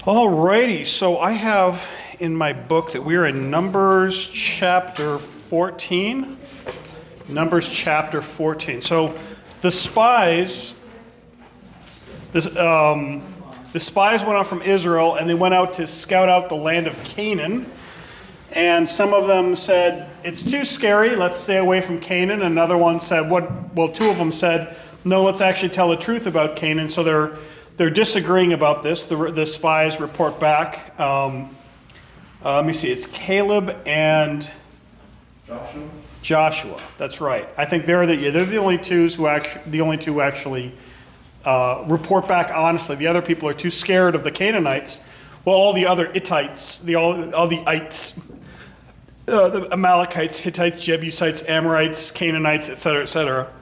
Alrighty, so I have in my book that we are in Numbers chapter 14. Numbers chapter 14. So the spies, the spies went out from Israel and they went out to scout out the land of Canaan. And some of them said, it's too scary, let's stay away from Canaan. Another one said, two of them said, no, let's actually tell the truth about Canaan. So they're disagreeing about this. The spies report back. Let me see. It's Caleb and Joshua. That's right. I think they're the only two who actually report back honestly. The other people are too scared of the Canaanites. Well, all the other Hittites, all the ites, the Amalekites, Hittites, Jebusites, Amorites, Canaanites, etc., etc.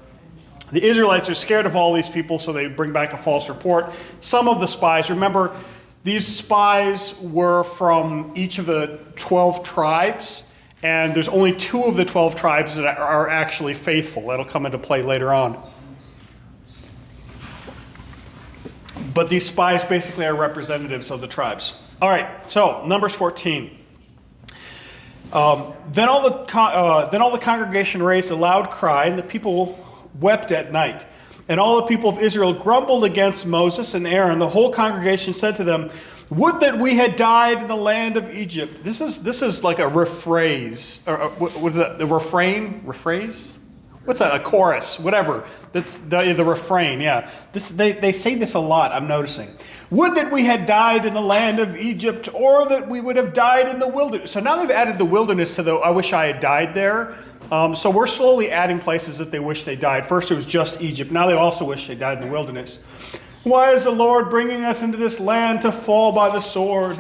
The Israelites are scared of all these people, so they bring back a false report. Some of the spies, remember, these spies were from each of the 12 tribes, and there's only 2 of the 12 tribes that are actually faithful. That'll come into play later on. But these spies basically are representatives of the tribes. All right, so Numbers 14. Then all the congregation raised a loud cry, and the people wept at night. And all the people of Israel grumbled against Moses and Aaron. The whole congregation said to them, would that we had died in the land of Egypt. This is like a rephrase. Or what is that? The refrain? Rephrase? What's that? A chorus? Whatever. That's the refrain, yeah. They say this a lot, I'm noticing. Would that we had died in the land of Egypt, or that we would have died in the wilderness. So now they've added the wilderness to the I wish I had died there. So we're slowly adding places that they wish they died. First it was just Egypt. Now they also wish they died in the wilderness. Why is the Lord bringing us into this land to fall by the sword?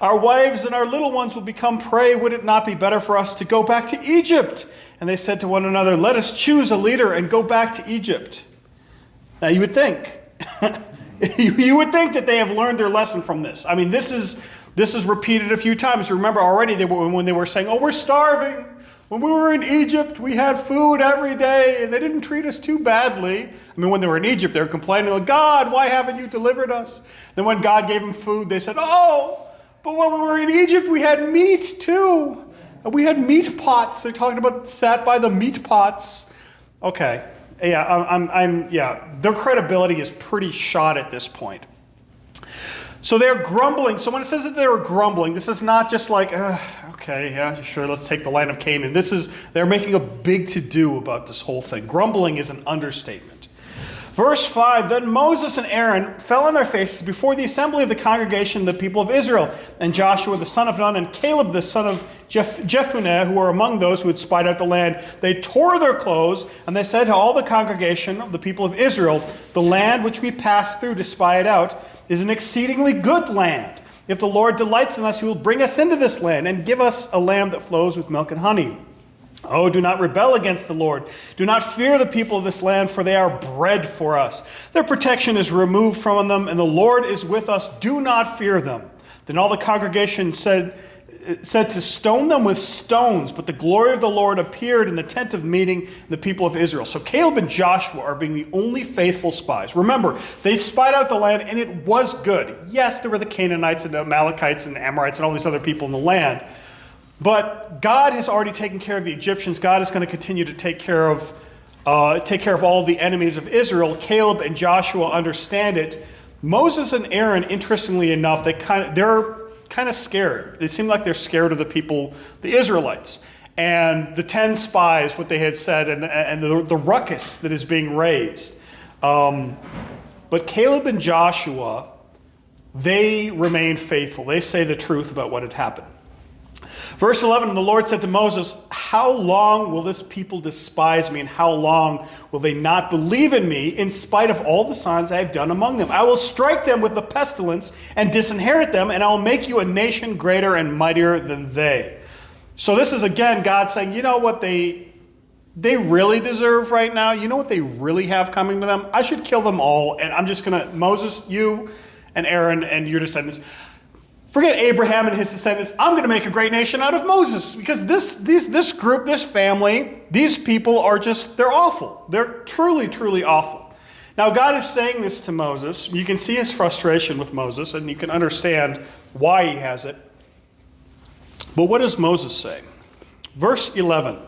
Our wives and our little ones will become prey. Would it not be better for us to go back to Egypt? And they said to one another, let us choose a leader and go back to Egypt. Now you would think, you would think that they have learned their lesson from this. I mean, this is repeated a few times. Remember already when they were saying, oh, we're starving. When we were in Egypt, we had food every day, and they didn't treat us too badly. I mean, when they were in Egypt, they were complaining, like, God, why haven't you delivered us? Then when God gave them food, they said, oh, but when we were in Egypt, we had meat too. And we had meat pots. They're talking about sat by the meat pots. Okay, yeah, their credibility is pretty shot at this point. So they're grumbling. So when it says that they were grumbling, this is not just like, okay, yeah, sure, let's take the land of Canaan. They're making a big to-do about this whole thing. Grumbling is an understatement. Verse 5, then Moses and Aaron fell on their faces before the assembly of the congregation, the people of Israel, and Joshua the son of Nun and Caleb the son of Jephunneh, who were among those who had spied out the land. They tore their clothes, and they said to all the congregation of the people of Israel, the land which we passed through to spy it out is an exceedingly good land. If the Lord delights in us, he will bring us into this land and give us a land that flows with milk and honey. Oh, do not rebel against the Lord. Do not fear the people of this land, for they are bread for us. Their protection is removed from them, and the Lord is with us. Do not fear them. Then all the congregation said to stone them with stones, but the glory of the Lord appeared in the tent of meeting the people of Israel. So Caleb and Joshua are being the only faithful spies. Remember, they spied out the land, and it was good. Yes, there were the Canaanites and the Amalekites and the Amorites and all these other people in the land. But God has already taken care of the Egyptians. God is going to continue to take care of all the enemies of Israel. Caleb and Joshua understand it. Moses and Aaron, interestingly enough, they're kind of scared. They seem like they're scared of the people, the Israelites, and the 10 spies, what they had said, and the ruckus that is being raised. But Caleb and Joshua, they remain faithful. They say the truth about what had happened. Verse 11, the Lord said to Moses, how long will this people despise me, and how long will they not believe in me in spite of all the signs I have done among them? I will strike them with the pestilence and disinherit them, and I will make you a nation greater and mightier than they. So this is, again, God saying, you know what they really deserve right now? You know what they really have coming to them? I should kill them all, and I'm just going to, Moses, you and Aaron and your descendants, forget Abraham and his descendants. I'm going to make a great nation out of Moses, because this group, this family, these people are they're awful. They're truly, truly awful. Now, God is saying this to Moses. You can see his frustration with Moses, and you can understand why he has it. But what does Moses say? Verse 11.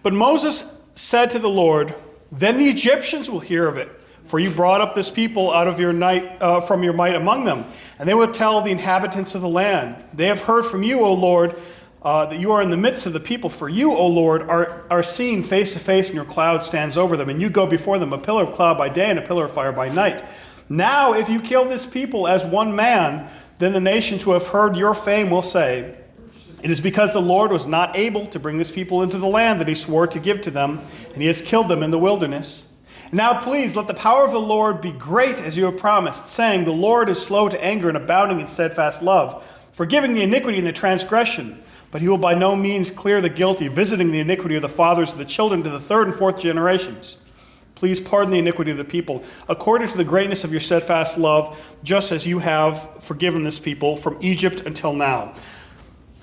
But Moses said to the Lord, then the Egyptians will hear of it, for you brought up this people out of from your might among them. And they will tell the inhabitants of the land, they have heard from you, O Lord, that you are in the midst of the people. For you, O Lord, are seen face to face, and your cloud stands over them. And you go before them, a pillar of cloud by day and a pillar of fire by night. Now, if you kill this people as one man, then the nations who have heard your fame will say, it is because the Lord was not able to bring this people into the land that he swore to give to them, and he has killed them in the wilderness. Now please, let the power of the Lord be great as you have promised, saying, the Lord is slow to anger and abounding in steadfast love, forgiving the iniquity and the transgression. But he will by no means clear the guilty, visiting the iniquity of the fathers of the children to the third and fourth generations. Please pardon the iniquity of the people, according to the greatness of your steadfast love, just as you have forgiven this people from Egypt until now.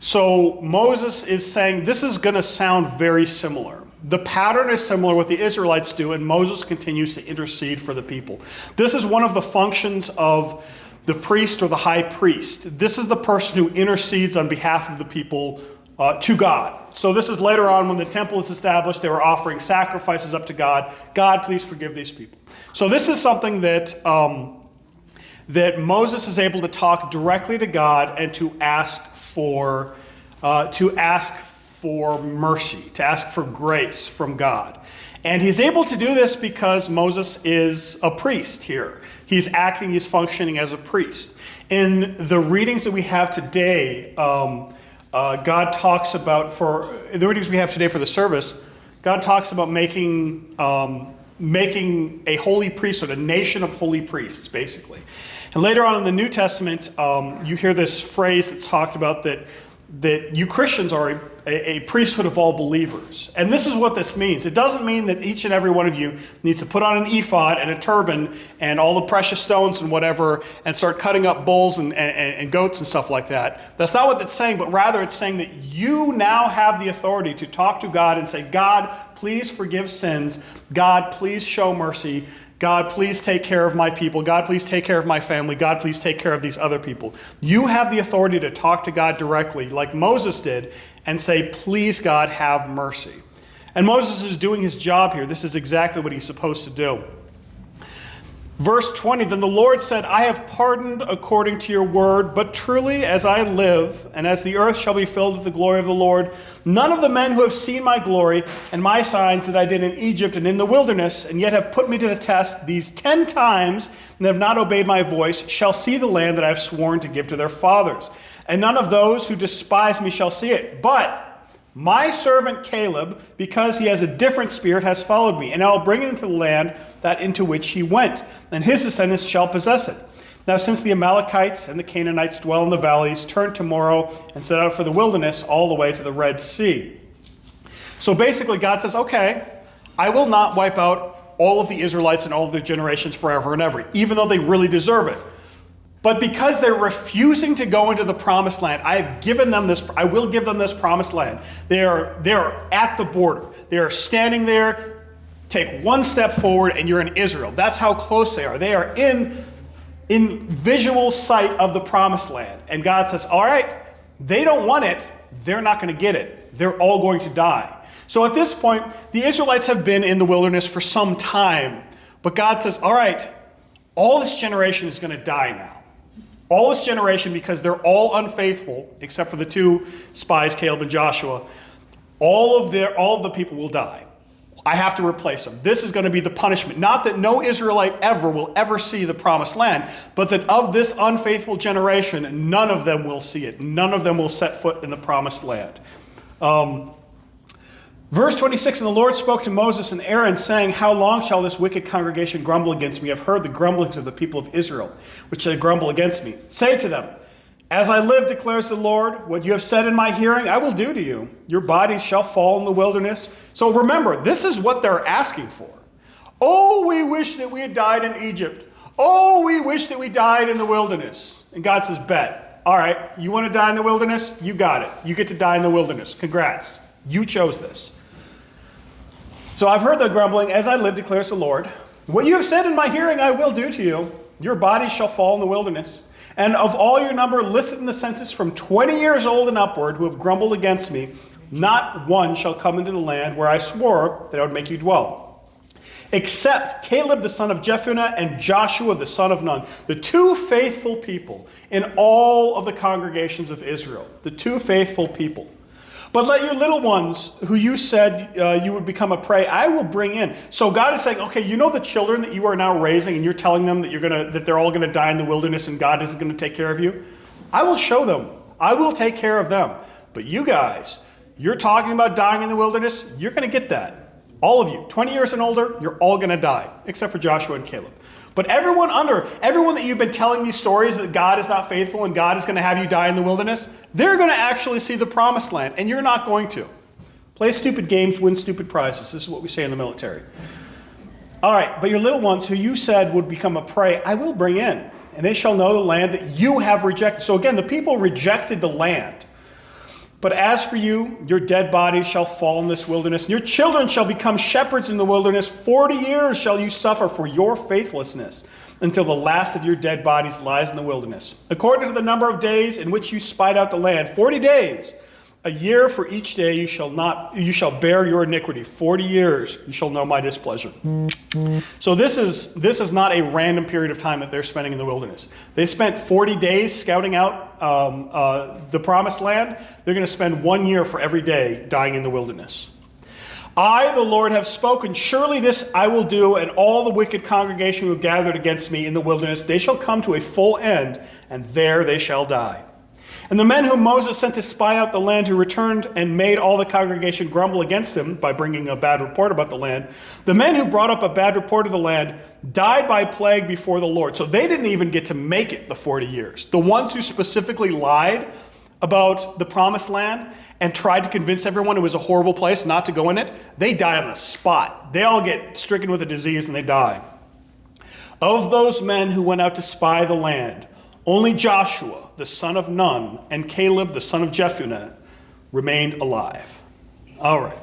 So Moses is saying this is going to sound very similar. The pattern is similar what the Israelites do, and Moses continues to intercede for the people. This is one of the functions of the priest or the high priest. This is the person who intercedes on behalf of the people to God. So this is later on when the temple is established, they were offering sacrifices up to God. God, please forgive these people. So this is something that Moses is able to talk directly to God and to ask for mercy, to ask for grace from God. And he's able to do this because Moses is a priest here. He's functioning as a priest. In the readings that we have today, God talks about, for the readings we have today for the service, God talks about making a holy priesthood, a nation of holy priests, basically. And later on in the New Testament, you hear this phrase that's talked about that you Christians are a priesthood of all believers. And this is what this means. It doesn't mean that each and every one of you needs to put on an ephod and a turban and all the precious stones and whatever and start cutting up bulls and goats and stuff like that. That's not what it's saying, but rather it's saying that you now have the authority to talk to God and say, God, please forgive sins. God, please show mercy. God, please take care of my people. God, please take care of my family. God, please take care of these other people. You have the authority to talk to God directly, like Moses did, and say, please, God, have mercy. And Moses is doing his job here. This is exactly what he's supposed to do. Verse 20, then the Lord said, I have pardoned according to your word, but truly as I live, and as the earth shall be filled with the glory of the Lord, none of the men who have seen my glory and my signs that I did in Egypt and in the wilderness, and yet have put me to the test these 10 times, and have not obeyed my voice, shall see the land that I have sworn to give to their fathers. And none of those who despise me shall see it. But my servant Caleb, because he has a different spirit, has followed me, and I will bring him into the land that into which he went, and his descendants shall possess it. Now since the Amalekites and the Canaanites dwell in the valleys, turn tomorrow and set out for the wilderness all the way to the Red Sea. So basically God says, okay, I will not wipe out all of the Israelites and all of their generations forever and ever, even though they really deserve it. But because they're refusing to go into the promised land, I will give them this promised land. They are at the border. They are standing there. Take one step forward and you're in Israel. That's how close they are. They are in visual sight of the promised land. And God says, all right, they don't want it. They're not going to get it. They're all going to die. So at this point, the Israelites have been in the wilderness for some time. But God says, all right, all this generation is going to die now. All this generation, because they're all unfaithful, except for the two spies, Caleb and Joshua, all of the people will die. I have to replace them. This is going to be the punishment. Not that no Israelite will ever see the promised land, but that of this unfaithful generation, none of them will see it. None of them will set foot in the promised land. Verse 26, and the Lord spoke to Moses and Aaron, saying, how long shall this wicked congregation grumble against me? I have heard the grumblings of the people of Israel, which they grumble against me. Say to them, as I live, declares the Lord, what you have said in my hearing, I will do to you. Your bodies shall fall in the wilderness. So remember, this is what they're asking for. Oh, we wish that we had died in Egypt. Oh, we wish that we died in the wilderness. And God says, bet. All right, you want to die in the wilderness? You got it. You get to die in the wilderness. Congrats. You chose this. So I've heard the grumbling, as I live, declares the Lord. What you have said in my hearing I will do to you. Your bodies shall fall in the wilderness. And of all your number listed in the census from 20 years old and upward who have grumbled against me, not one shall come into the land where I swore that I would make you dwell. Except Caleb the son of Jephunneh and Joshua the son of Nun, the two faithful people in all of the congregations of Israel. The two faithful people. But let your little ones, who you said you would become a prey, I will bring in. So God is saying, okay, you know the children that you are now raising, and you're telling them that they're all going to die in the wilderness, and God isn't going to take care of you. I will show them. I will take care of them. But you guys, you're talking about dying in the wilderness. You're going to get that. All of you, 20 years and older, you're all going to die, except for Joshua and Caleb. But everyone that you've been telling these stories that God is not faithful and God is going to have you die in the wilderness, they're going to actually see the promised land, and you're not going to. Play stupid games, win stupid prizes. This is what we say in the military. All right, but your little ones who you said would become a prey, I will bring in, and they shall know the land that you have rejected. So again, the people rejected the land. But as for you, your dead bodies shall fall in this wilderness, and your children shall become shepherds in the wilderness. 40 years shall you suffer for your faithlessness, until the last of your dead bodies lies in the wilderness. According to the number of days in which you spied out the land, 40 days, a year for each day you shall bear your iniquity. 40 years you shall know my displeasure. So this is not a random period of time that they're spending in the wilderness. They spent 40 days scouting out the promised land. They're going to spend 1 year for every day dying in the wilderness. I, the Lord, have spoken. Surely this I will do, and all the wicked congregation who have gathered against me in the wilderness, they shall come to a full end, and there they shall die. And the men whom Moses sent to spy out the land, who returned and made all the congregation grumble against him by bringing a bad report about the land, the men who brought up a bad report of the land died by plague before the Lord. So they didn't even get to make it the 40 years. The ones who specifically lied about the promised land and tried to convince everyone it was a horrible place not to go in it, they die on the spot. They all get stricken with a disease and they die. Of those men who went out to spy the land, only Joshua, the son of Nun, and Caleb, the son of Jephunneh, remained alive. All right.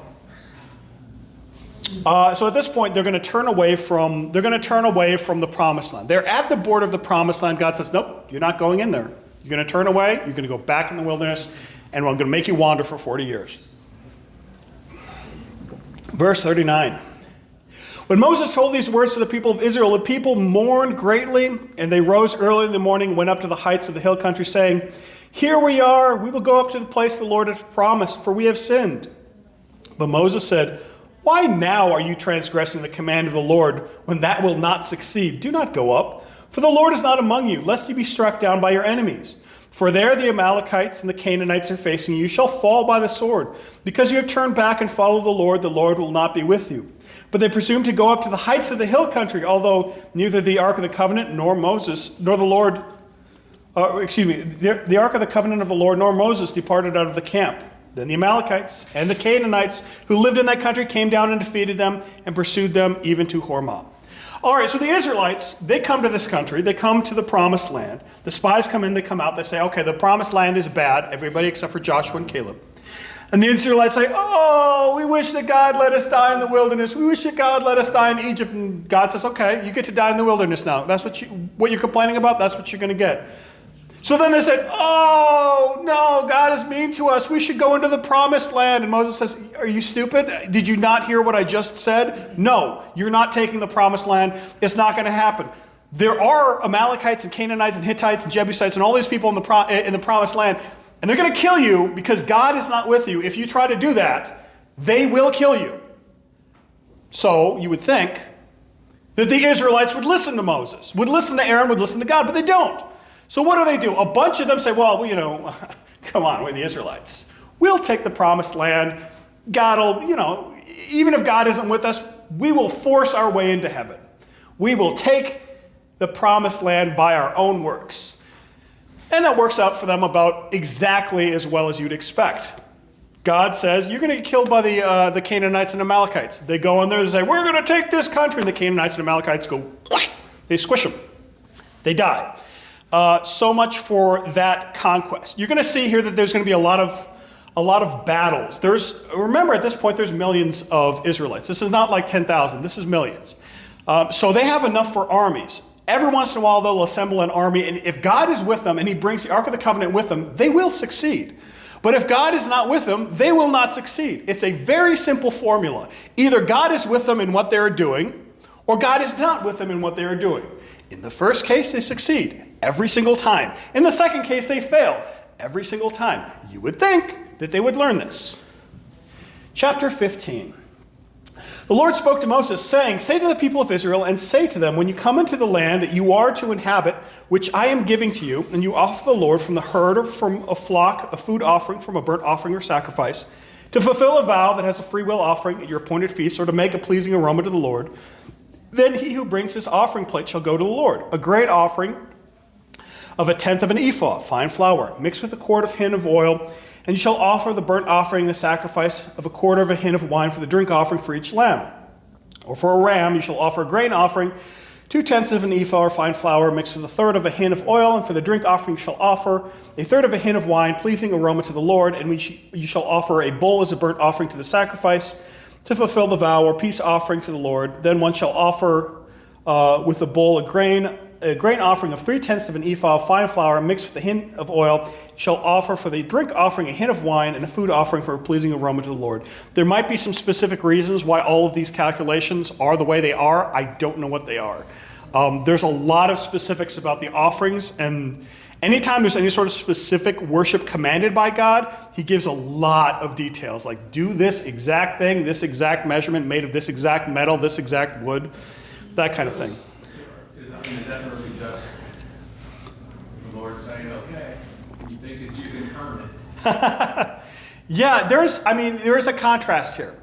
So at this point, they're going to turn away from the promised land. They're at the border of the promised land. God says, nope, you're not going in there. You're going to turn away. You're going to go back in the wilderness, and I'm going to make you wander for 40 years. Verse 39. When Moses told these words to the people of Israel, the people mourned greatly, and they rose early in the morning and went up to the heights of the hill country, saying, here we are, we will go up to the place the Lord has promised, for we have sinned. But Moses said, why now are you transgressing the command of the Lord, when that will not succeed? Do not go up, for the Lord is not among you, lest you be struck down by your enemies. For there the Amalekites and the Canaanites are facing you. You shall fall by the sword. Because you have turned back and followed the Lord will not be with you. But they presumed to go up to the heights of the hill country, although neither the Ark of the Covenant nor Moses, nor the Lord, the Ark of the Covenant of the Lord nor Moses departed out of the camp. Then the Amalekites and the Canaanites who lived in that country came down and defeated them and pursued them even to Hormah. All right, so the Israelites, they come to this country. They come to the promised land. The spies come in, they come out. They say, okay, the promised land is bad. Everybody except for Joshua and Caleb. And the Israelites say, oh, we wish that God let us die in the wilderness. We wish that God let us die in Egypt. And God says, okay, you get to die in the wilderness now. That's what you're complaining about, that's what you're going to get. So then they said, oh, no, God is mean to us. We should go into the promised land. And Moses says, are you stupid? Did you not hear what I just said? No, you're not taking the promised land. It's not going to happen. There are Amalekites and Canaanites and Hittites and Jebusites and all these people in the promised land. And they're going to kill you because God is not with you. If you try to do that, they will kill you. So you would think that the Israelites would listen to Moses, would listen to Aaron, would listen to God, but they don't. So what do? A bunch of them say, well, come on, we're the Israelites. We'll take the promised land. God will, even if God isn't with us, we will force our way into heaven. We will take the promised land by our own works. And that works out for them about exactly as well as you'd expect. God says, you're going to get killed by the Canaanites and Amalekites. They go in there and say, we're going to take this country. And the Canaanites and Amalekites go, they squish them. They die. So much for that conquest. You're going to see here that there's going to be a lot of battles. Remember, at this point, there's millions of Israelites. This is not like 10,000. This is millions. So they have enough for armies. Every once in a while, they'll assemble an army, and if God is with them and he brings the Ark of the Covenant with them, they will succeed. But if God is not with them, they will not succeed. It's a very simple formula. Either God is with them in what they're doing, or God is not with them in what they are doing. In the first case, they succeed every single time. In the second case, they fail every single time. You would think that they would learn this. Chapter 15. The Lord spoke to Moses, saying, say to the people of Israel, and say to them, when you come into the land that you are to inhabit, which I am giving to you, and you offer the Lord from the herd or from a flock a food offering, from a burnt offering or sacrifice, to fulfill a vow that has a freewill offering at your appointed feast, or to make a pleasing aroma to the Lord, then he who brings this offering plate shall go to the Lord. A great offering of 1/10 of an ephah, fine flour, mixed with a quart of hin of oil, and you shall offer the burnt offering, the sacrifice of 1/4 of a hin of wine for the drink offering for each lamb. Or for a ram, you shall offer a grain offering, 2/10 of an ephah or fine flour, mixed with 1/3 of a hin of oil, and for the drink offering you shall offer 1/3 of a hin of wine, pleasing aroma to the Lord, and you shall offer a bull as a burnt offering to the sacrifice, to fulfill the vow, or peace offering to the Lord. Then one shall offer with the bull a grain offering of 3/10 of an ephah of fine flour mixed with a hin of oil. You shall offer for the drink offering a hin of wine, and a food offering for a pleasing aroma to the Lord. There might be some specific reasons why all of these calculations are the way they are. I don't know what they are. There's a lot of specifics about the offerings, and anytime there's any sort of specific worship commanded by God, he gives a lot of details, like do this exact thing, this exact measurement made of this exact metal, this exact wood, that kind of thing. Is that really just the Lord saying, okay, you think it's you can earn it? Yeah, there is a contrast here.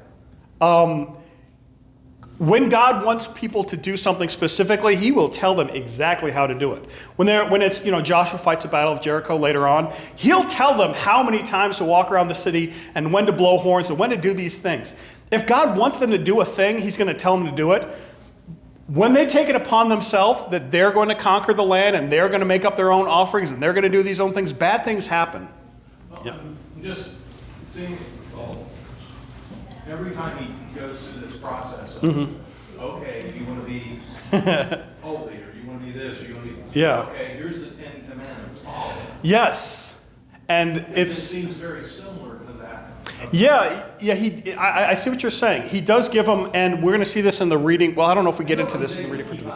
When God wants people to do something specifically, he will tell them exactly how to do it. When it's Joshua fights the battle of Jericho later on, he'll tell them how many times to walk around the city and when to blow horns and when to do these things. If God wants them to do a thing, he's going to tell them to do it. When they take it upon themselves that they're going to conquer the land and they're going to make up their own offerings and they're going to do these own things, bad things happen. Well, I'm just seeing, every time he goes through this process of, okay, you want to be holy, or you want to be this, or you want to be, okay, here's the 10 Commandments, follow them. Yes. And it seems very similar to that. I see what you're saying. He does give them, and we're going to see this in the reading. Well, I don't know if we get into this in the reading for today.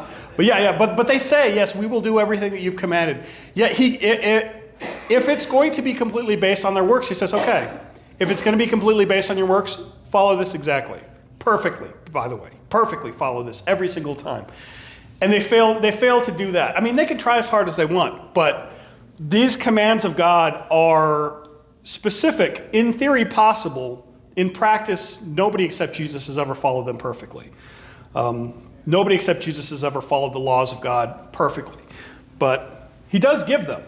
But but they say, yes, we will do everything that you've commanded. If it's going to be completely based on their works, he says, okay. If it's going to be completely based on your works, follow this exactly. Perfectly, by the way. Perfectly follow this every single time. And they fail to do that. I mean, they can try as hard as they want, but these commands of God are specific, in theory possible. In practice, nobody except Jesus has ever followed them perfectly. Nobody except Jesus has ever followed the laws of God perfectly. But he does give them.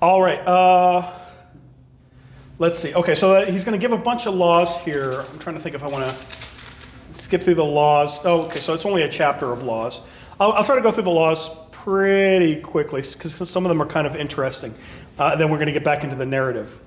All right. Let's see. Okay, so he's going to give a bunch of laws here. I'm trying to think if I want to skip through the laws. Oh, okay, so it's only a chapter of laws. I'll try to go through the laws pretty quickly because some of them are kind of interesting. Then we're going to get back into the narrative.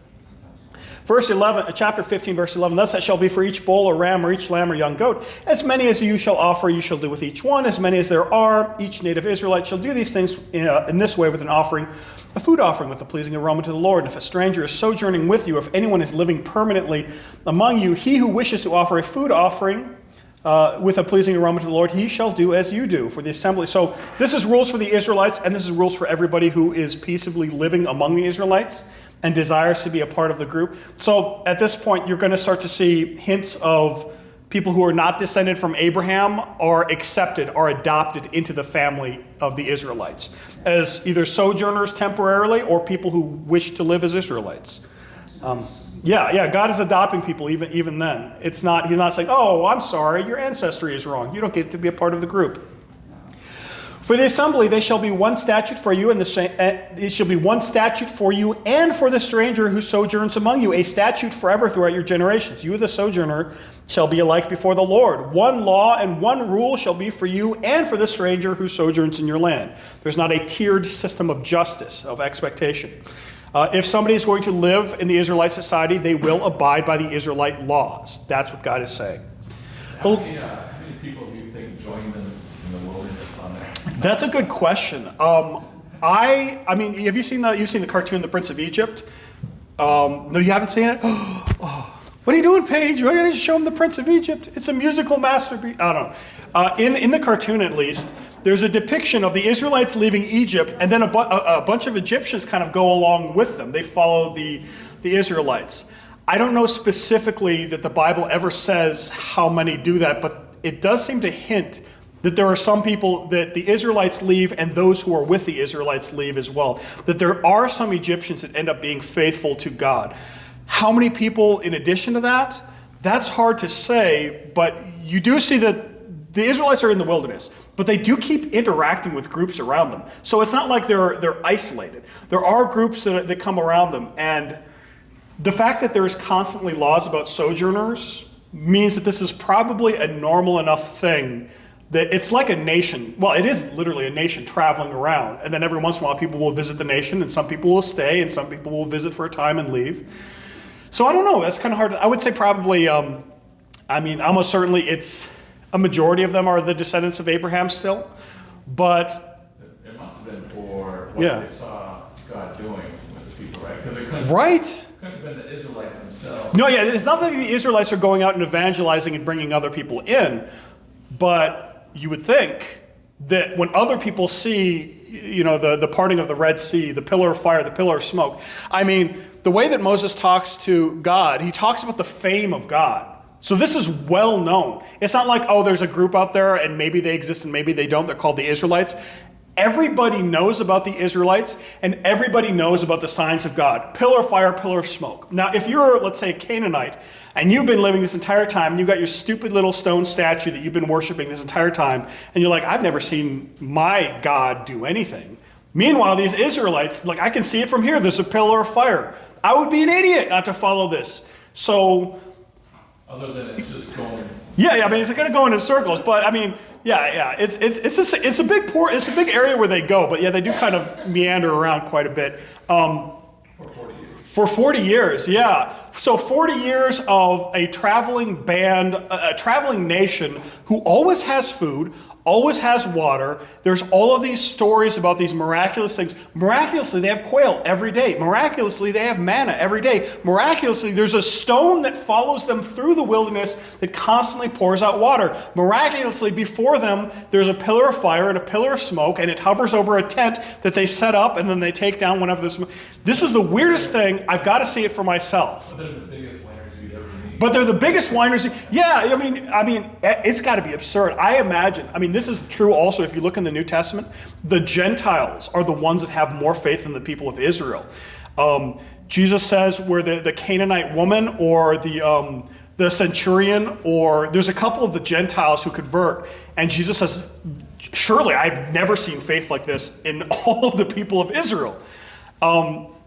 Verse 11, chapter 15, verse 11, thus it shall be for each bull or ram or each lamb or young goat. As many as you shall offer, you shall do with each one. As many as there are, each native Israelite shall do these things in this way with an offering, a food offering with a pleasing aroma to the Lord. And if a stranger is sojourning with you, if anyone is living permanently among you, he who wishes to offer a food offering with a pleasing aroma to the Lord, he shall do as you do for the assembly. So this is rules for the Israelites, and this is rules for everybody who is peaceably living among the Israelites and desires to be a part of the group. So at this point, you're going to start to see hints of people who are not descended from Abraham are accepted, are adopted into the family of the Israelites as either sojourners temporarily or people who wish to live as Israelites. God is adopting people even then. He's not saying, oh, I'm sorry, your ancestry is wrong. You don't get to be a part of the group. For the assembly, there shall be one statute for you, and it shall be one statute for you and for the stranger who sojourns among you, a statute forever throughout your generations. You, the sojourner, shall be alike before the Lord. One law and one rule shall be for you and for the stranger who sojourns in your land. There's not a tiered system of justice, of expectation. If somebody is going to live in the Israelite society, they will abide by the Israelite laws. That's what God is saying. How many That's a good question. I mean, have you seen the cartoon The Prince of Egypt? No, you haven't seen it? Oh, what are you doing, Paige? Why don't you show him The Prince of Egypt? It's a musical masterpiece. I don't know. In the cartoon, at least, there's a depiction of the Israelites leaving Egypt, and then a bunch of Egyptians kind of go along with them. They follow the Israelites. I don't know specifically that the Bible ever says how many do that, but it does seem to hint that there are some people that the Israelites leave and those who are with the Israelites leave as well. That there are some Egyptians that end up being faithful to God. How many people in addition to that? That's hard to say, but you do see that the Israelites are in the wilderness, but they do keep interacting with groups around them. So it's not like they're isolated. There are groups that come around them, and the fact that there's constantly laws about sojourners means that this is probably a normal enough thing that it's like a nation. Well, it is literally a nation traveling around. And then every once in a while, people will visit the nation, and some people will stay, and some people will visit for a time and leave. So I don't know. That's kind of hard. I would say probably, almost certainly it's a majority of them are the descendants of Abraham still. But it must have been for what Yeah. they saw God doing with the people, right? Because it couldn't have been the Israelites themselves. No, yeah, it's not that the Israelites are going out and evangelizing and bringing other people in, but you would think that when other people see, the parting of the Red Sea, the pillar of fire, the pillar of smoke, I mean, the way that Moses talks to God, he talks about the fame of God. So this is well known. It's not like, oh, there's a group out there and maybe they exist and maybe they don't. They're called the Israelites. Everybody knows about the Israelites, and everybody knows about the signs of God. Pillar of fire, pillar of smoke. Now, if you're, let's say, a Canaanite, and you've been living this entire time, and you've got your stupid little stone statue that you've been worshiping this entire time, and you're like, I've never seen my God do anything. Meanwhile, these Israelites, like, I can see it from here. There's a pillar of fire. I would be an idiot not to follow this. So, other than it's just going. Yeah, I mean, it's going to go in circles, but I mean, it's a big area where they go, but yeah, they do kind of meander around quite a bit. For 40 years. For 40 years, yeah. So 40 years of a traveling band, a traveling nation who always has food, always has water. There's all of these stories about these miraculous things. Miraculously, they have quail every day. Miraculously, they have manna every day. Miraculously, there's a stone that follows them through the wilderness that constantly pours out water. Miraculously, before them, there's a pillar of fire and a pillar of smoke, and it hovers over a tent that they set up, and then they take down whenever the smoke. This is the weirdest thing. I've got to see it for myself. But they're the biggest winners you'd ever meet. But they're the biggest whiners. Yeah, I mean, it's got to be absurd. I imagine. I mean, this is true also if you look in the New Testament. The Gentiles are the ones that have more faith than the people of Israel. Jesus says where the Canaanite woman or the centurion, or there's a couple of the Gentiles who convert, and Jesus says, surely I've never seen faith like this in all of the people of Israel.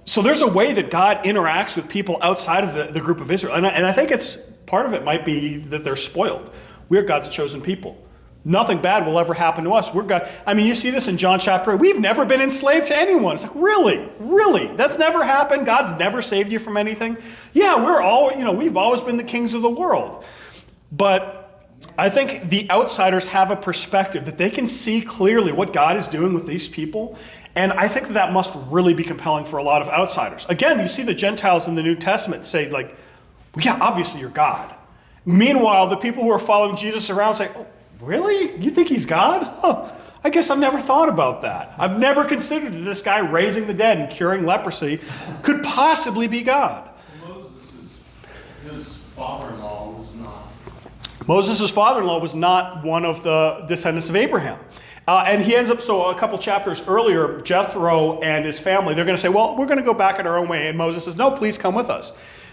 So there's a way that God interacts with people outside of the group of Israel. And I think it's part of it might be that they're spoiled. We're God's chosen people. Nothing bad will ever happen to us. We're God. I mean, you see this in John chapter 8. We've never been enslaved to anyone. It's like, really? Really? That's never happened? God's never saved you from anything? Yeah, we've always been the kings of the world. But I think the outsiders have a perspective that they can see clearly what God is doing with these people. And I think that must really be compelling for a lot of outsiders. Again, you see the Gentiles in the New Testament say, like, well, yeah, obviously you're God. Meanwhile, the people who are following Jesus around say, oh, really? You think he's God? Huh. I guess I've never thought about that. I've never considered that this guy raising the dead and curing leprosy could possibly be God. His father-in-law was not. Moses' father-in-law was not one of the descendants of Abraham. And he ends up, so a couple chapters earlier, Jethro and his family, they're going to say, well, we're going to go back in our own way. And Moses says, no, please come with us.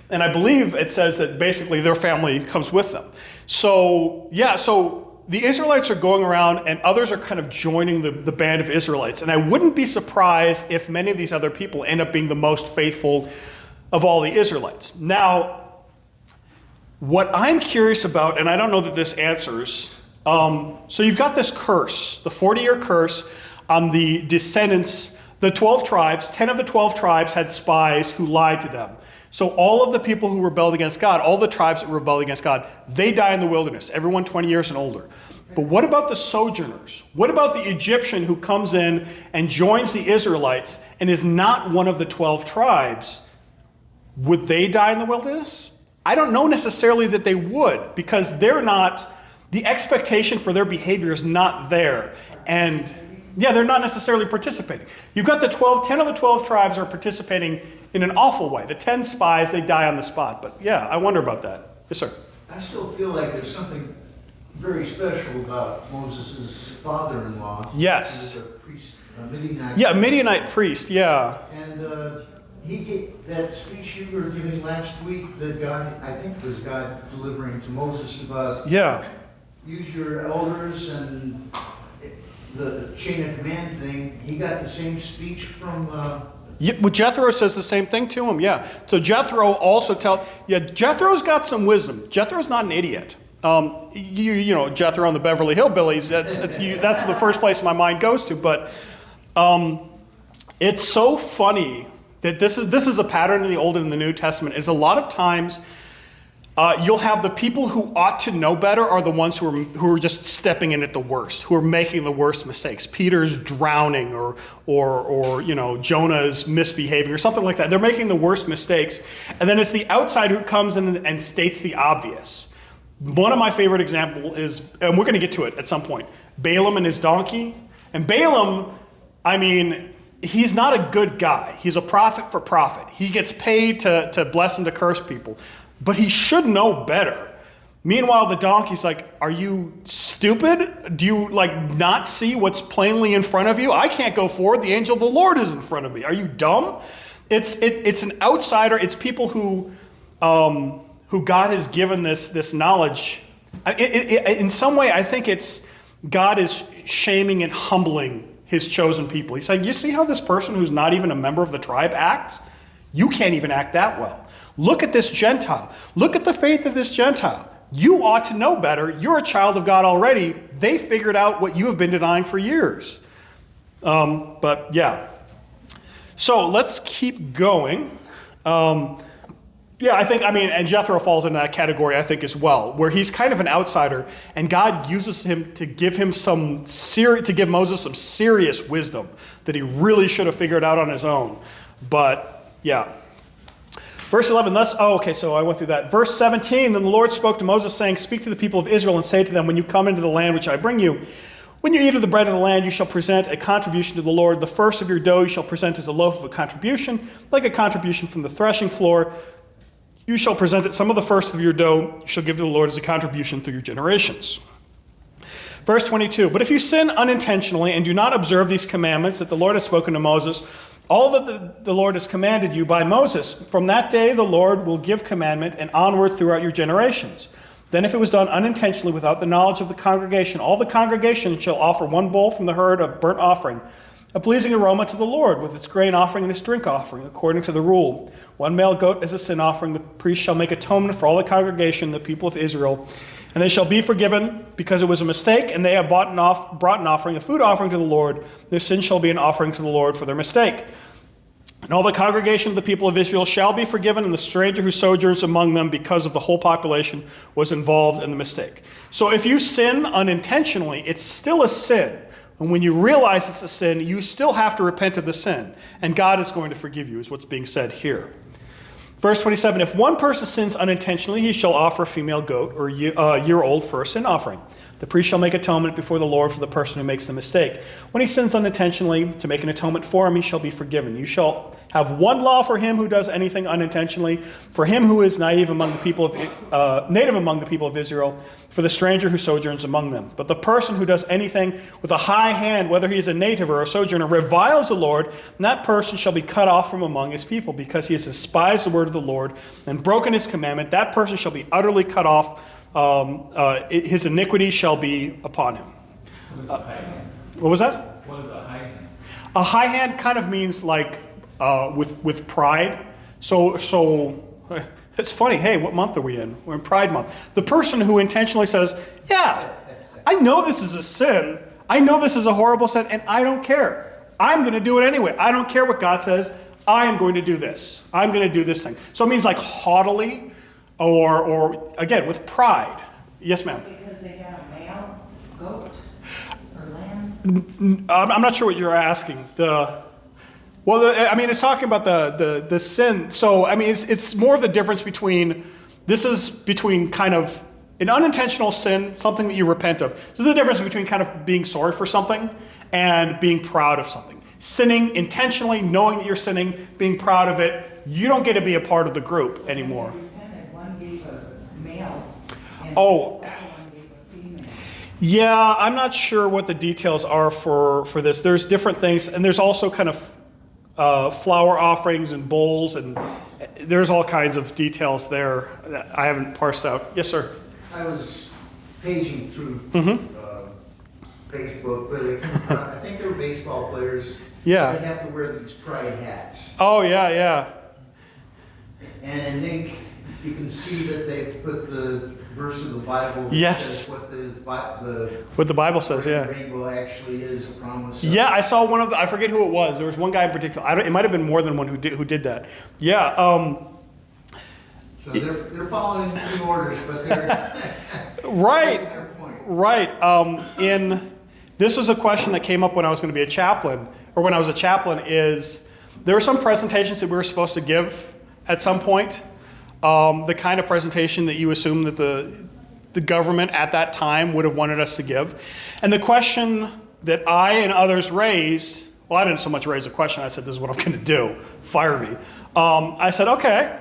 And I believe it says that basically their family comes with them. So, yeah, so the Israelites are going around and others are kind of joining the band of Israelites. And I wouldn't be surprised if many of these other people end up being the most faithful of all the Israelites. Now, what I'm curious about, and I don't know that this answers, so you've got this curse, the 40-year curse on the descendants, the 12 tribes. 10 of the 12 tribes had spies who lied to them. So all of the people who rebelled against God, all the tribes that rebelled against God, they die in the wilderness, everyone 20 years and older. But what about the sojourners? What about the Egyptian who comes in and joins the Israelites and is not one of the 12 tribes? Would they die in the wilderness? I don't know necessarily that they would, because they're not, the expectation for their behavior is not there. And yeah, they're not necessarily participating. You've got 10 of the 12 tribes are participating in an awful way. The 10 spies, they die on the spot. But yeah, I wonder about that. Yes, sir. I still feel like there's something very special about Moses' father-in-law. Yes. He was a priest, a Midianite. Yeah, Midianite priest, yeah. And he gave that speech you were giving last week that God, I think was God delivering to Moses about use your elders and the chain of command thing. He got the same speech from... Yeah, well, Jethro says the same thing to him, yeah. So Jethro also Jethro's got some wisdom. Jethro's not an idiot. You know, Jethro and the Beverly Hillbillies, that's the first place my mind goes to. But it's so funny that this is a pattern in the Old and the New Testament, is a lot of times you'll have the people who ought to know better are the ones who are just stepping in at the worst, who are making the worst mistakes. Peter's drowning, or you know, Jonah's misbehaving, or something like that. They're making the worst mistakes, and then it's the outsider who comes in and states the obvious. One of my favorite examples is, and we're going to get to it at some point, Balaam and his donkey. And Balaam, I mean, he's not a good guy. He's a prophet for profit. He gets paid to bless and to curse people. But he should know better. Meanwhile, the donkey's like, are you stupid? Do you not see what's plainly in front of you? I can't go forward. The angel of the Lord is in front of me. Are you dumb? It's an outsider. It's people who God has given this knowledge. In some way, I think it's God is shaming and humbling his chosen people. He's saying, you see how this person who's not even a member of the tribe acts? You can't even act that well. Look at this Gentile. Look at the faith of this Gentile. You ought to know better. You're a child of God already. They figured out what you have been denying for years. But yeah. So let's keep going. And Jethro falls into that category, I think, as well, where he's kind of an outsider, and God uses him to give him give Moses some serious wisdom that he really should have figured out on his own. But yeah. Verse 11, so I went through that. Verse 17, then the Lord spoke to Moses, saying, speak to the people of Israel and say to them, when you come into the land which I bring you, when you eat of the bread of the land, you shall present a contribution to the Lord. The first of your dough you shall present as a loaf of a contribution, like a contribution from the threshing floor. You shall present it, some of the first of your dough you shall give to the Lord as a contribution through your generations. Verse 22, but if you sin unintentionally and do not observe these commandments that the Lord has spoken to Moses, all that the Lord has commanded you by Moses, from that day the Lord will give commandment and onward throughout your generations. Then if it was done unintentionally without the knowledge of the congregation, all the congregation shall offer one bull from the herd of burnt offering, a pleasing aroma to the Lord, with its grain offering and its drink offering, according to the rule. One male goat as a sin offering. The priest shall make atonement for all the congregation, the people of Israel, and they shall be forgiven because it was a mistake, and they have brought an offering, a food offering to the Lord. Their sin shall be an offering to the Lord for their mistake. And all the congregation of the people of Israel shall be forgiven, and the stranger who sojourns among them, because of the whole population was involved in the mistake. So if you sin unintentionally, it's still a sin. And when you realize it's a sin, you still have to repent of the sin. And God is going to forgive you, is what's being said here. Verse 27, if one person sins unintentionally, he shall offer a female goat or a year-old for a sin offering. The priest shall make atonement before the Lord for the person who makes the mistake. When he sins unintentionally, to make an atonement for him, he shall be forgiven. You shall have one law for him who does anything unintentionally, for him who is native among the people of Israel, for the stranger who sojourns among them. But the person who does anything with a high hand, whether he is a native or a sojourner, reviles the Lord, and that person shall be cut off from among his people, because he has despised the word of the Lord and broken his commandment. That person shall be utterly cut off. His iniquity shall be upon him. What was that? What is a high hand? A high hand kind of means like with pride. So it's funny. Hey, what month are we in? We're in Pride Month. The person who intentionally says, yeah, I know this is a sin. I know this is a horrible sin, and I don't care. I'm going to do it anyway. I don't care what God says. I am going to do this. I'm going to do this thing. So it means like haughtily, or again, with pride. Yes, ma'am. Because they got a male goat? I'm not sure what you're asking. It's talking about the sin. So, I mean, it's more of the difference between, this is between kind of an unintentional sin, something that you repent of. This is the difference between kind of being sorry for something and being proud of something. Sinning intentionally, knowing that you're sinning, being proud of it, you don't get to be a part of the group anymore. One gave a male. Oh. One gave a female. Yeah, I'm not sure what the details are for this. There's different things, and there's also kind of flower offerings and bowls, and there's all kinds of details there that I haven't parsed out. Yes, sir? I was paging through Facebook, but I think they were baseball players. Yeah. They have to wear these pride hats. Oh, yeah. And in ink, you can see that they've put the verse of the Bible that Yes. says what What the Bible says, yeah. rainbow actually is a promise. Yeah, I saw one of the, I forget who it was. There was one guy in particular. It might have been more than one who did that. Yeah. So they're following the orders, but they're Right. making their point. Right. This was a question that came up when I was going to be a chaplain, or when I was a chaplain, is there were some presentations that we were supposed to give at some point. The kind of presentation that you assume that the government at that time would have wanted us to give. And the question that I and others raised, well, I didn't so much raise a question, I said, this is what I'm going to do, fire me. I said, okay,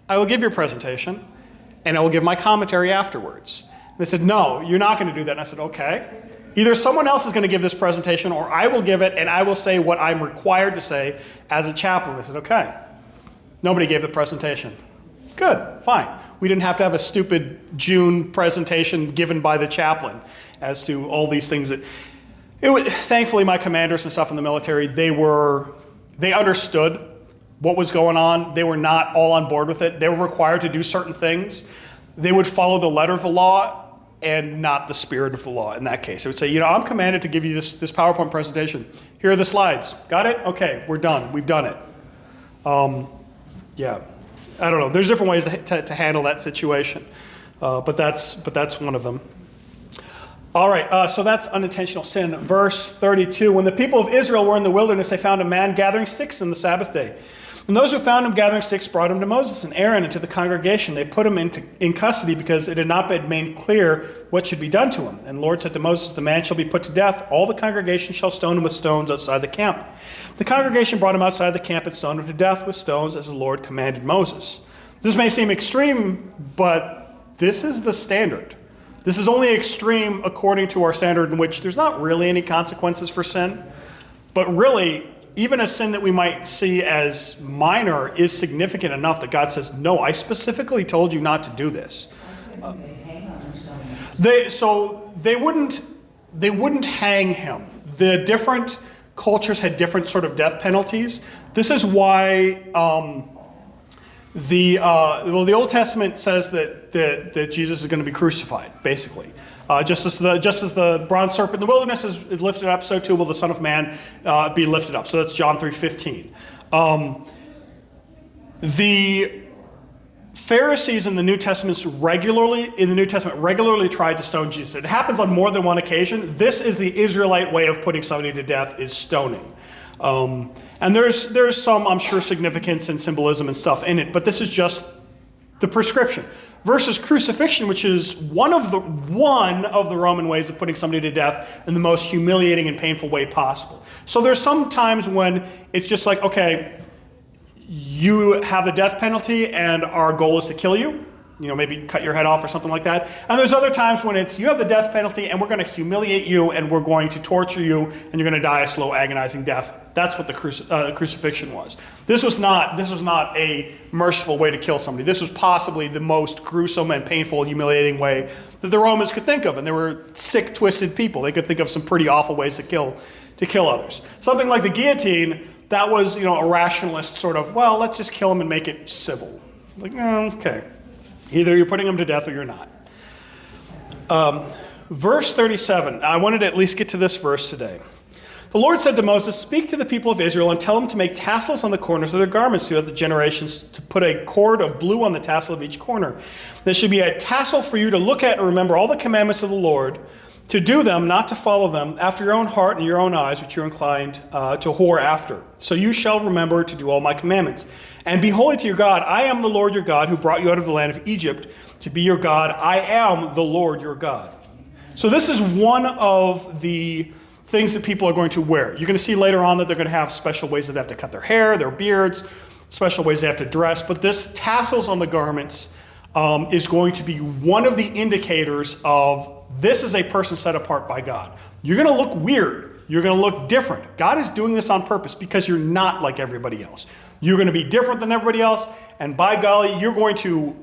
I will give your presentation, and I will give my commentary afterwards. And they said, no, you're not going to do that. And I said, okay. Either someone else is going to give this presentation, or I will give it, and I will say what I'm required to say as a chaplain. They said, okay. Nobody gave the presentation. Good, fine. We didn't have to have a stupid June presentation given by the chaplain as to all these things that, thankfully my commanders and stuff in the military, they understood what was going on. They were not all on board with it. They were required to do certain things. They would follow the letter of the law and not the spirit of the law in that case. It would say, I'm commanded to give you this PowerPoint presentation. Here are the slides. Got it? Okay, we're done. We've done it. Yeah. I don't know. There's different ways to handle that situation, but that's one of them. All right, so that's unintentional sin. Verse 32, when the people of Israel were in the wilderness, they found a man gathering sticks on the Sabbath day. And those who found him gathering sticks brought him to Moses and Aaron and to the congregation. They put him in custody because it had not been made clear what should be done to him. And the Lord said to Moses, the man shall be put to death. All the congregation shall stone him with stones outside the camp. The congregation brought him outside the camp and stoned him to death with stones as the Lord commanded Moses. This may seem extreme, but this is the standard. This is only extreme according to our standard, in which there's not really any consequences for sin. But really, even a sin that we might see as minor is significant enough that God says, no, I specifically told you not to do this. Why couldn't they hang on someone? They wouldn't hang him. The different cultures had different sort of death penalties. This is why the Old Testament says that Jesus is going to be crucified, basically. Just as the bronze serpent in the wilderness is lifted up, so too will the Son of Man be lifted up. So that's John 3:15. The Pharisees in the New Testament regularly tried to stone Jesus. It happens on more than one occasion. This is the Israelite way of putting somebody to death, is stoning. And there's some, I'm sure, significance and symbolism and stuff in it, but this is just the prescription. Versus crucifixion, which is one of the Roman ways of putting somebody to death in the most humiliating and painful way possible. So there's some times when it's just like, okay, you have the death penalty and our goal is to kill you, maybe cut your head off or something like that. And there's other times when it's, you have the death penalty and we're going to humiliate you and we're going to torture you and you're going to die a slow, agonizing death. That's what the crucifixion was. This was not a merciful way to kill somebody. This was possibly the most gruesome and painful, humiliating way that the Romans could think of. And they were sick, twisted people. They could think of some pretty awful ways to kill others. Something like the guillotine, that was, a rationalist sort of, well, let's just kill them and make it civil. Like, okay. Either you're putting them to death or you're not. Verse 37. I wanted to at least get to this verse today. The Lord said to Moses, speak to the people of Israel and tell them to make tassels on the corners of their garments throughout the generations, to put a cord of blue on the tassel of each corner. There should be a tassel for you to look at and remember all the commandments of the Lord, to do them, not to follow them, after your own heart and your own eyes, which you're inclined to whore after. So you shall remember to do all my commandments. And be holy to your God. I am the Lord your God, who brought you out of the land of Egypt to be your God. I am the Lord your God. So this is one of the things that people are going to wear. You're going to see later on that they're going to have special ways that they have to cut their hair, their beards, special ways they have to dress. But this tassels on the garments is going to be one of the indicators of this is a person set apart by God. You're going to look weird. You're going to look different. God is doing this on purpose because you're not like everybody else. You're going to be different than everybody else, and by golly, you're going to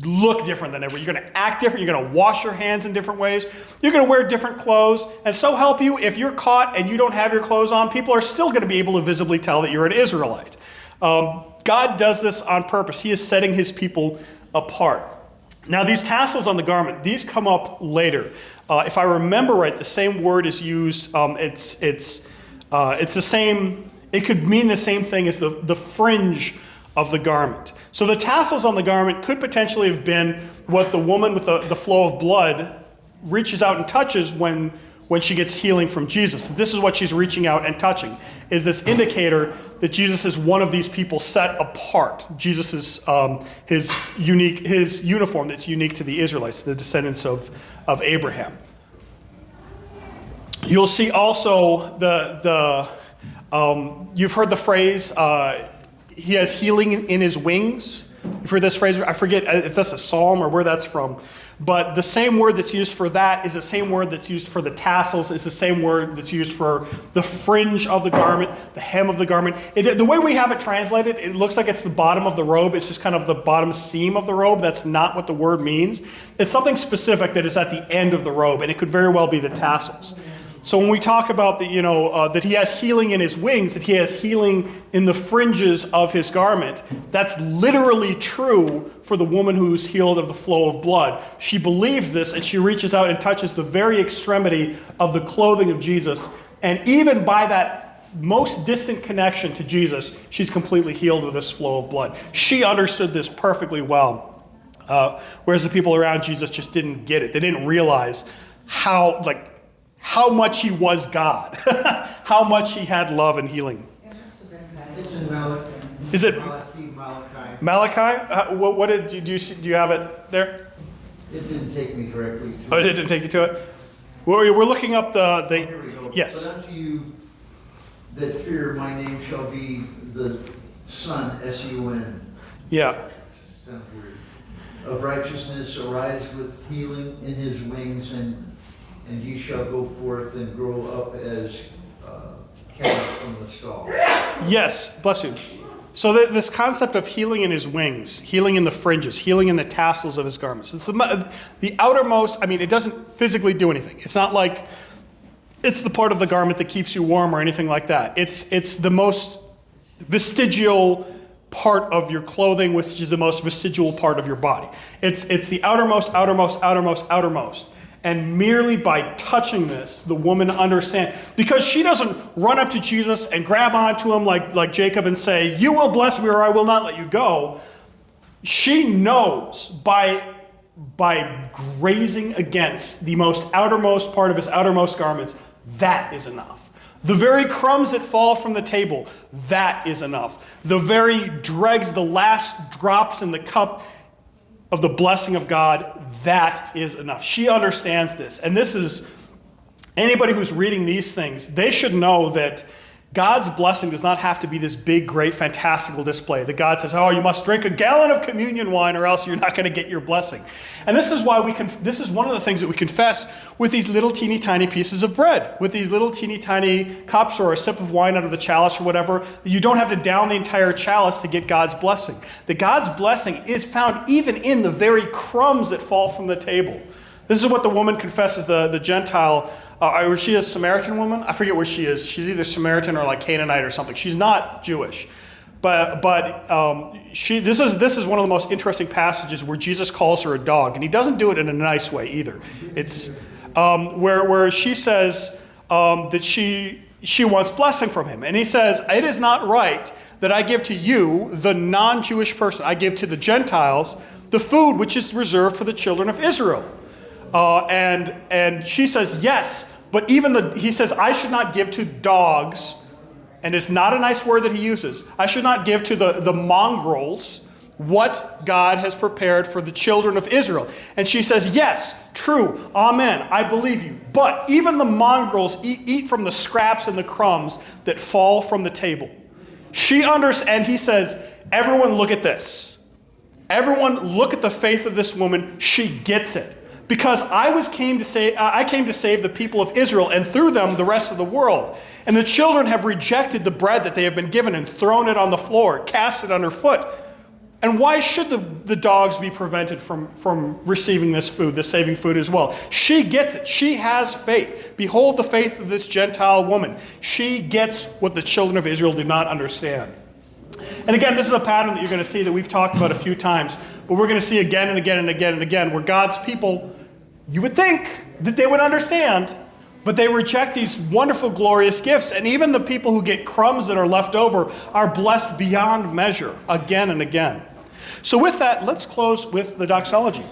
look different than everybody. You're going to act different. You're going to wash your hands in different ways. You're going to wear different clothes, and so help you, if you're caught and you don't have your clothes on, people are still going to be able to visibly tell that you're an Israelite. God does this on purpose. He is setting his people apart. Now, these tassels on the garment, these come up later. If I remember right, the same word is used. It's the same. It could mean the same thing as the fringe of the garment. So the tassels on the garment could potentially have been what the woman with the flow of blood reaches out and touches when she gets healing from Jesus. This is what she's reaching out and touching, is this indicator that Jesus is one of these people set apart. Jesus is his uniform that's unique to the Israelites, the descendants of Abraham. You'll see also you've heard the phrase, he has healing in his wings. You've heard this phrase, I forget if that's a psalm or where that's from, but the same word that's used for that is the same word that's used for the tassels, is the same word that's used for the fringe of the garment, the hem of the garment. The way we have it translated, it looks like it's the bottom of the robe. It's just kind of the bottom seam of the robe. That's not what the word means. It's something specific that is at the end of the robe, and it could very well be the tassels. So when we talk about that he has healing in his wings, that he has healing in the fringes of his garment, that's literally true for the woman who's healed of the flow of blood. She believes this, and she reaches out and touches the very extremity of the clothing of Jesus. And even by that most distant connection to Jesus, she's completely healed with this flow of blood. She understood this perfectly well, whereas the people around Jesus just didn't get it. They didn't realize how much he was God, how much he had love and healing. It's in Malachi. Is it Malachi? Malachi? What did you see? Do you have it there? It didn't take me directly to Oh, it didn't take you to it? We're looking up the Here we go. yes. But unto you that fear my name shall be the Son, S-U-N. Yeah. Sounds weird. Of righteousness arise with healing in his wings, and ye shall go forth and grow up as calves from the stall. Yes, bless you. So this concept of healing in his wings, healing in the fringes, healing in the tassels of his garments. It's the outermost, it doesn't physically do anything. It's not like it's the part of the garment that keeps you warm or anything like that. It's the most vestigial part of your clothing, which is the most vestigial part of your body. It's the outermost. And merely by touching this, the woman understands. Because she doesn't run up to Jesus and grab onto him like Jacob and say, you will bless me or I will not let you go. She knows by grazing against the most outermost part of his outermost garments, that is enough. The very crumbs that fall from the table, that is enough. The very dregs, the last drops in the cup of the blessing of God, that is enough. She understands this. And this is, anybody who's reading these things, they should know that God's blessing does not have to be this big, great, fantastical display. That God says, oh, you must drink a gallon of communion wine or else you're not going to get your blessing. And this is why this is one of the things that we confess with these little teeny tiny pieces of bread, with these little teeny tiny cups or a sip of wine out of the chalice or whatever. You don't have to down the entire chalice to get God's blessing. That God's blessing is found even in the very crumbs that fall from the table. This is what the woman confesses, the Gentile. Was she a Samaritan woman? I forget where she is. She's either Samaritan or like Canaanite or something. She's not Jewish. But this is one of the most interesting passages where Jesus calls her a dog. And he doesn't do it in a nice way either. It's where she says that she wants blessing from him. And he says, it is not right that I give to you, the non-Jewish person, I give to the Gentiles the food which is reserved for the children of Israel. And she says, yes, but he says, I should not give to dogs, and it's not a nice word that he uses. I should not give to the mongrels what God has prepared for the children of Israel. And she says, yes, true, amen, I believe you. But even the mongrels eat from the scraps and the crumbs that fall from the table. And he says, everyone look at this. Everyone look at the faith of this woman. She gets it. Because I came to save the people of Israel, and through them the rest of the world. And the children have rejected the bread that they have been given and thrown it on the floor, cast it underfoot. And why should the dogs be prevented from receiving this food, this saving food as well? She gets it. She has faith. Behold the faith of this Gentile woman. She gets what the children of Israel did not understand. And again, this is a pattern that you're going to see that we've talked about a few times, but we're going to see again and again and again and again where God's people, you would think that they would understand, but they reject these wonderful, glorious gifts. And even the people who get crumbs that are left over are blessed beyond measure again and again. So with that, let's close with the doxology.